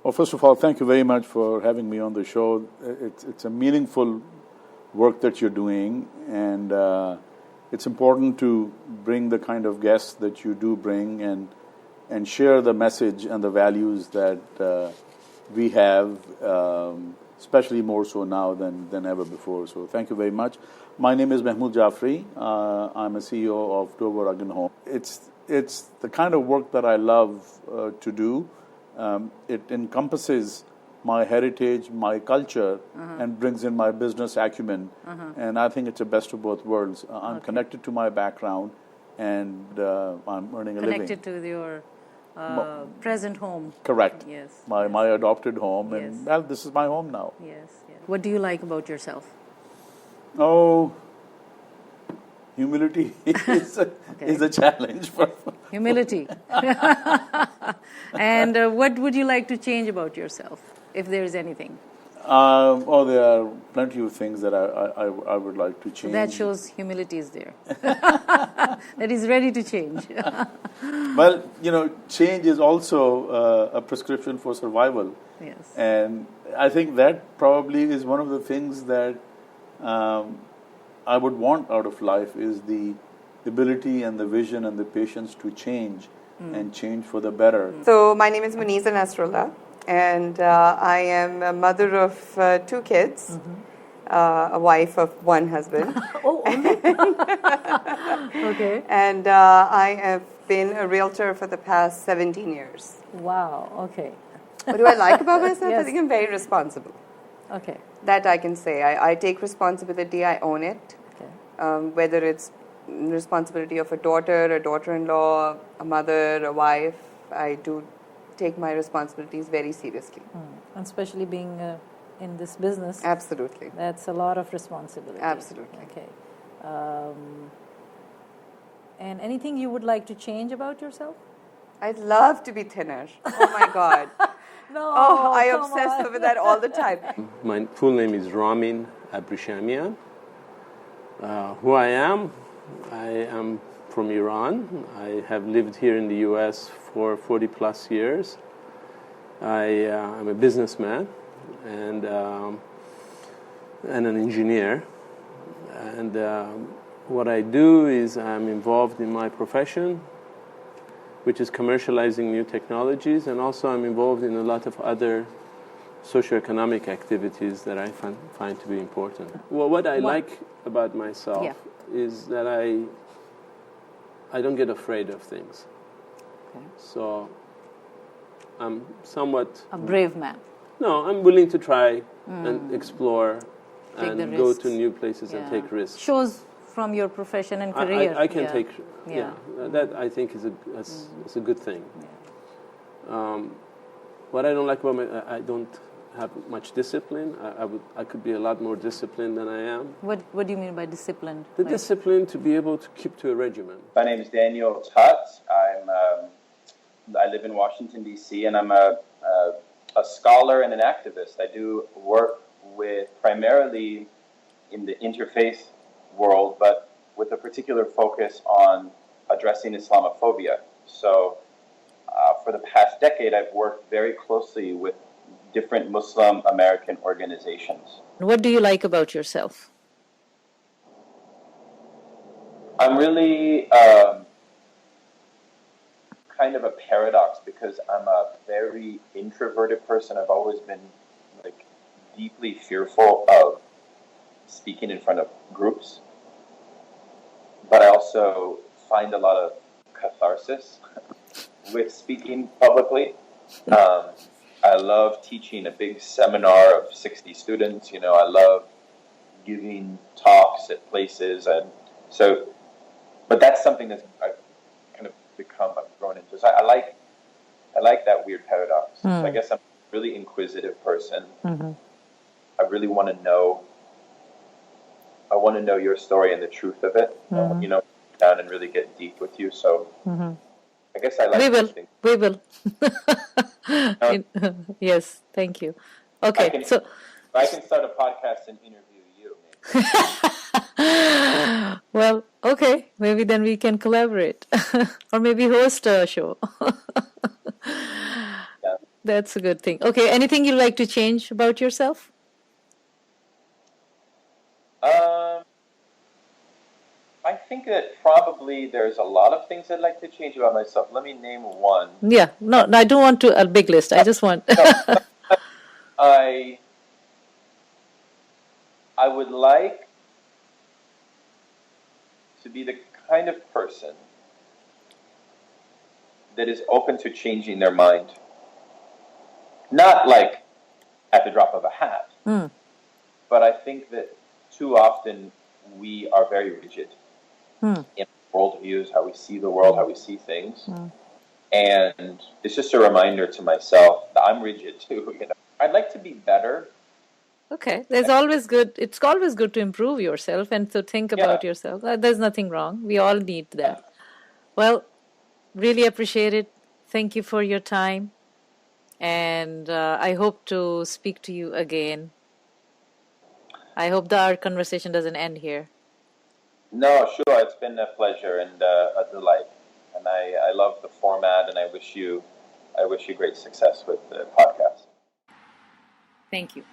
Well, first of all, thank you very much for having me on the show. It's a meaningful work that you're doing, and it's important to bring the kind of guests that you do bring and share the message and the values that we have, especially more so now than ever before. So thank you very much. My name is Mahmood Jaffrey. I'm a CEO of Dover Rug & Home. It's the kind of work that I love to do. It encompasses my heritage, my culture, and brings in my business acumen. And I think it's the best of both worlds. I'm connected to my background, and I'm earning a living. Connected to your present home. Correct. Yes. My adopted home, Yes. and well, this is my home now. Yes. What do you like about yourself? Oh, humility is a challenge. Humility. And what would you like to change about yourself, if there is anything? There are plenty of things that I would like to change. That shows humility is there. That is ready to change. Well, change is also a prescription for survival. Yes. And I think that probably is one of the things that I would want out of life, is the ability and the vision and the patience to change and change for the better. So my name is Muniza Nasrullah, and I am a mother of 2 kids, a wife of 1 husband. Okay. And I have been a realtor for the past 17 years. Wow. Okay. What do I like about myself? Yes. I think I'm very responsible. Okay. That I can say. I take responsibility, I own it. Okay. Whether it's responsibility of a daughter-in-law, a mother, a wife, I do take my responsibilities very seriously. And especially being in this business. Absolutely. That's a lot of responsibility. Absolutely. Okay. And anything you would like to change about yourself? I'd love to be thinner. Oh my God. No. I obsess over that all the time. My full name is Ramin Abrishamian. Who I am from Iran. I have lived here in the U.S. for 40 plus years. I'm a businessman and an engineer. And what I do is I'm involved in my profession, which is commercializing new technologies, and also I'm involved in a lot of other socioeconomic activities that I find to be important. Well, what I like about myself is that I don't get afraid of things. Okay. So I'm somewhat... A brave man. No, I'm willing to try and explore Take and the go risks. to new places and take risks. Shows from your profession and career. I can take... Yeah. That I think is a good thing. Yeah. What I don't like about I don't have much discipline. I could be a lot more disciplined than I am. What do you mean by disciplined? The discipline to be able to keep to a regimen. My name is Daniel Tut. I live in Washington, D.C., and I'm a scholar and an activist. I do work with primarily in the interfaith world, but with a particular focus on addressing Islamophobia. So for the past decade, I've worked very closely with different Muslim American organizations. What do you like about yourself? I'm really kind of a paradox because I'm a very introverted person. I've always been deeply fearful of speaking in front of groups, but I also find a lot of catharsis with speaking publicly. I love teaching a big seminar of 60 students. I love giving talks at places, and so. But that's something that I've kind of grown into. So I like that weird paradox. So I guess I'm a really inquisitive person. Mm-hmm. I really want to know. I want to know your story and the truth of it. Mm-hmm. Down and really get deep with you. So I guess I like. We will. Yes, thank you. Okay, I can start a podcast and interview you. Maybe. Well, okay, maybe then we can collaborate, or maybe host a show. That's a good thing. Okay, anything you'd like to change about yourself? I think that probably there's a lot of things I'd like to change about myself. Let me name one. Yeah, no, I don't want a big list. I just want. I would like to be the kind of person that is open to changing their mind. Not like at the drop of a hat, but I think that too often we are very rigid in worldviews, how we see the world, how we see things. And it's just a reminder to myself that I'm rigid too. I'd like to be better. Okay, there's always good. It's always good to improve yourself and to think about yourself. There's nothing wrong. We all need that. Well, really appreciate it. Thank you for your time. And I hope to speak to you again. I hope that our conversation doesn't end here. No, sure. It's been a pleasure and a delight. And I love the format, and I wish you great success with the podcast. Thank you.